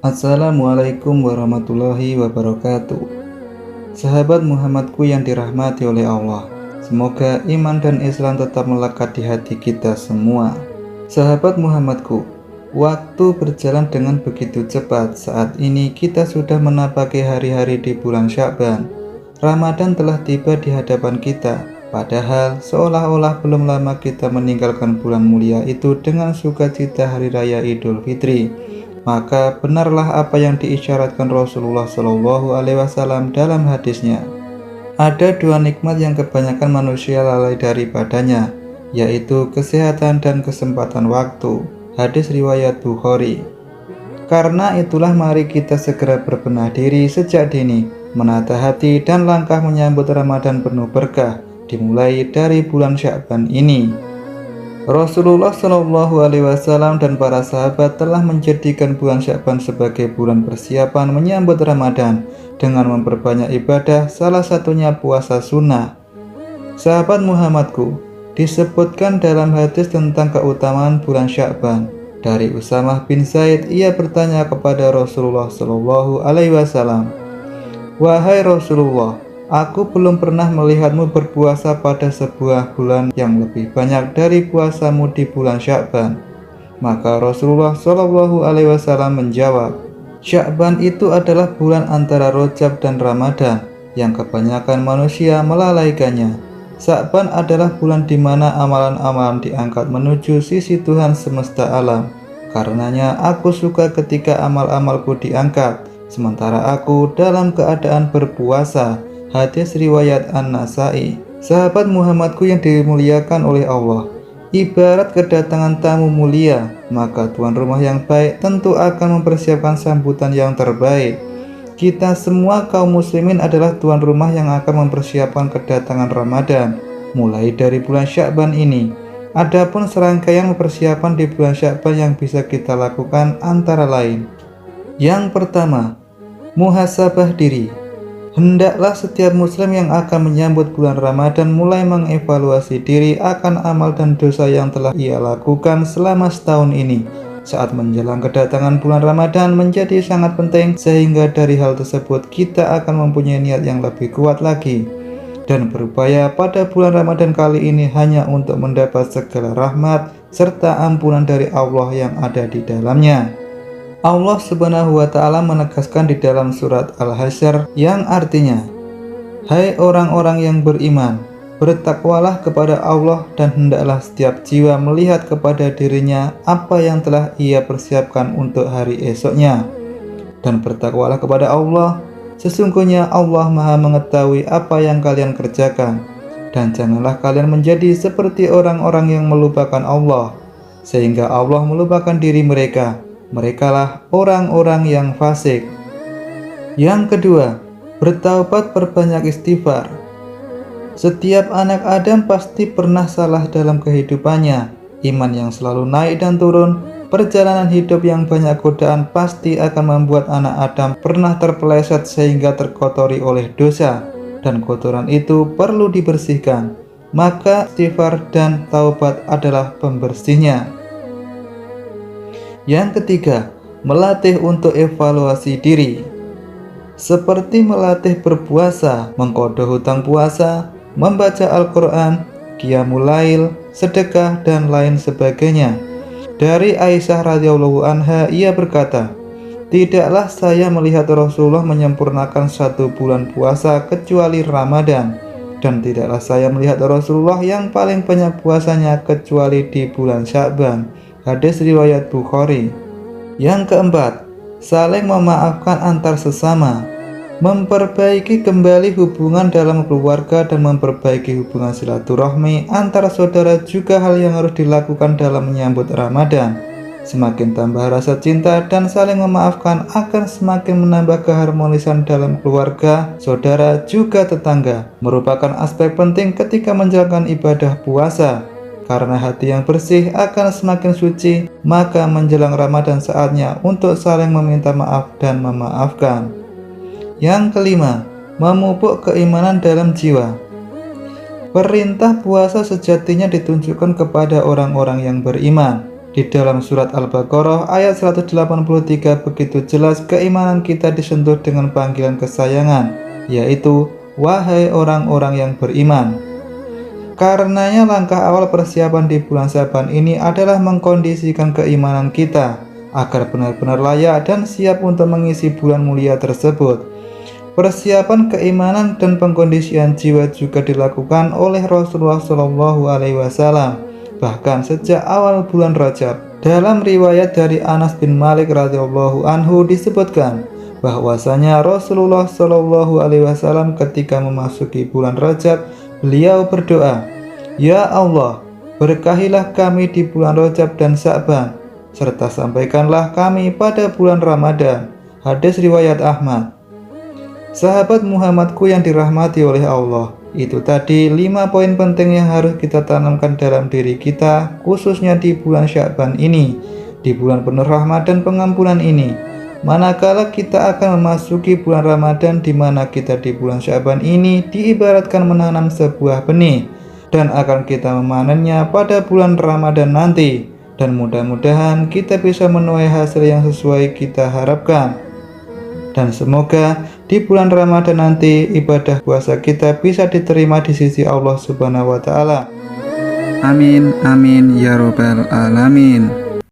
Assalamualaikum warahmatullahi wabarakatuh. Sahabat Muhammadku yang dirahmati oleh Allah, semoga iman dan Islam tetap melekat di hati kita semua. Sahabat Muhammadku, waktu berjalan dengan begitu cepat. Saat ini kita sudah menapaki hari-hari di bulan Sya'ban. Ramadan telah tiba di hadapan kita, padahal seolah-olah belum lama kita meninggalkan bulan mulia itu dengan sukacita hari raya Idul Fitri. Maka benarlah apa yang diisyaratkan Rasulullah SAW dalam hadisnya. Ada dua nikmat yang kebanyakan manusia lalai daripadanya, yaitu kesehatan dan kesempatan waktu. Hadis riwayat Bukhari. Karena itulah mari kita segera berbenah diri sejak dini, menata hati dan langkah menyambut Ramadan penuh berkah, dimulai dari bulan Sya'ban ini. Rasulullah SAW dan para sahabat telah menjadikan bulan Sya'ban sebagai bulan persiapan menyambut Ramadan dengan memperbanyak ibadah, salah satunya puasa sunnah. Sahabat Muhammadku, disebutkan dalam hadis tentang keutamaan bulan Sya'ban. Dari Usamah bin Zaid, ia bertanya kepada Rasulullah SAW, "Wahai Rasulullah, aku belum pernah melihatmu berpuasa pada sebuah bulan yang lebih banyak dari puasamu di bulan Sya'ban." Maka Rasulullah SAW menjawab, "Sya'ban itu adalah bulan antara Rajab dan Ramadan yang kebanyakan manusia melalaikannya. Sya'ban adalah bulan di mana amalan-amalan diangkat menuju sisi Tuhan semesta alam. Karenanya aku suka ketika amal-amalku diangkat, sementara aku dalam keadaan berpuasa." Hadis riwayat An-Nasai. Sahabat Muhammadku yang dimuliakan oleh Allah, ibarat kedatangan tamu mulia, maka tuan rumah yang baik tentu akan mempersiapkan sambutan yang terbaik. Kita semua kaum muslimin adalah tuan rumah yang akan mempersiapkan kedatangan Ramadan, mulai dari bulan Sya'ban ini. Adapun serangkaian persiapan di bulan Sya'ban yang bisa kita lakukan antara lain. Yang pertama, muhasabah diri. Hendaklah setiap muslim yang akan menyambut bulan Ramadan mulai mengevaluasi diri akan amal dan dosa yang telah ia lakukan selama setahun ini. Saat menjelang kedatangan bulan Ramadan menjadi sangat penting, sehingga dari hal tersebut kita akan mempunyai niat yang lebih kuat lagi dan berupaya pada bulan Ramadan kali ini hanya untuk mendapat segala rahmat serta ampunan dari Allah yang ada di dalamnya. Allah Subhanahu wa Ta'ala menegaskan di dalam surat Al-Hasyr yang artinya, "Hai orang-orang yang beriman, bertakwalah kepada Allah dan hendaklah setiap jiwa melihat kepada dirinya apa yang telah ia persiapkan untuk hari esoknya. Dan bertakwalah kepada Allah, sesungguhnya Allah Maha mengetahui apa yang kalian kerjakan. Dan janganlah kalian menjadi seperti orang-orang yang melupakan Allah, sehingga Allah melupakan diri mereka. Merekalah orang-orang yang fasik." Yang kedua, bertaubat, perbanyak istighfar. Setiap anak Adam pasti pernah salah dalam kehidupannya. Iman yang selalu naik dan turun, perjalanan hidup yang banyak godaan pasti akan membuat anak Adam pernah terpeleset sehingga terkotori oleh dosa, dan kotoran itu perlu dibersihkan. Maka istighfar dan taubat adalah pembersihnya. Yang ketiga, melatih untuk evaluasi diri. Seperti melatih berpuasa, mengqadha hutang puasa, membaca Al-Quran, qiyamul lail, sedekah, dan lain sebagainya. Dari Aisyah radhiyallahu anha, ia berkata, "Tidaklah saya melihat Rasulullah menyempurnakan satu bulan puasa kecuali Ramadan, dan tidaklah saya melihat Rasulullah yang paling banyak puasanya kecuali di bulan Sya'ban." Hadis riwayat Bukhari. Yang keempat, saling memaafkan antar sesama. Memperbaiki kembali hubungan dalam keluarga dan memperbaiki hubungan silaturahmi antara saudara juga hal yang harus dilakukan dalam menyambut Ramadan. Semakin tambah rasa cinta dan saling memaafkan akan semakin menambah keharmonisan dalam keluarga, saudara, juga tetangga. Merupakan aspek penting ketika menjalankan ibadah puasa. Karena hati yang bersih akan semakin suci, maka menjelang Ramadan saatnya untuk saling meminta maaf dan memaafkan. Yang kelima, memupuk keimanan dalam jiwa. Perintah puasa sejatinya ditunjukkan kepada orang-orang yang beriman. Di dalam surat Al-Baqarah ayat 183 begitu jelas keimanan kita disentuh dengan panggilan kesayangan, yaitu wahai orang-orang yang beriman. Karenanya langkah awal persiapan di bulan Syaban ini adalah mengkondisikan keimanan kita agar benar-benar layak dan siap untuk mengisi bulan mulia tersebut. Persiapan keimanan dan pengkondisian jiwa juga dilakukan oleh Rasulullah SAW. Bahkan sejak awal bulan Rajab. Dalam riwayat dari Anas bin Malik radhiyallahu anhu disebutkan bahwasanya Rasulullah SAW ketika memasuki bulan Rajab, beliau berdoa, "Ya Allah, berkahilah kami di bulan Rajab dan Sya'ban, serta sampaikanlah kami pada bulan Ramadan." Hadis riwayat Ahmad. Sahabat Muhammadku yang dirahmati oleh Allah, itu tadi 5 poin penting yang harus kita tanamkan dalam diri kita, khususnya di bulan Sya'ban ini, di bulan penuh rahmat dan pengampunan ini. Manakala kita akan memasuki bulan Ramadan, di mana kita di bulan Sya'ban ini diibaratkan menanam sebuah benih, dan akan kita memanennya pada bulan Ramadan nanti. Dan mudah-mudahan kita bisa menuai hasil yang sesuai kita harapkan. Dan semoga di bulan Ramadan nanti ibadah puasa kita bisa diterima di sisi Allah Subhanahu wa Ta'ala. Amin, amin, ya Rabbal Alamin.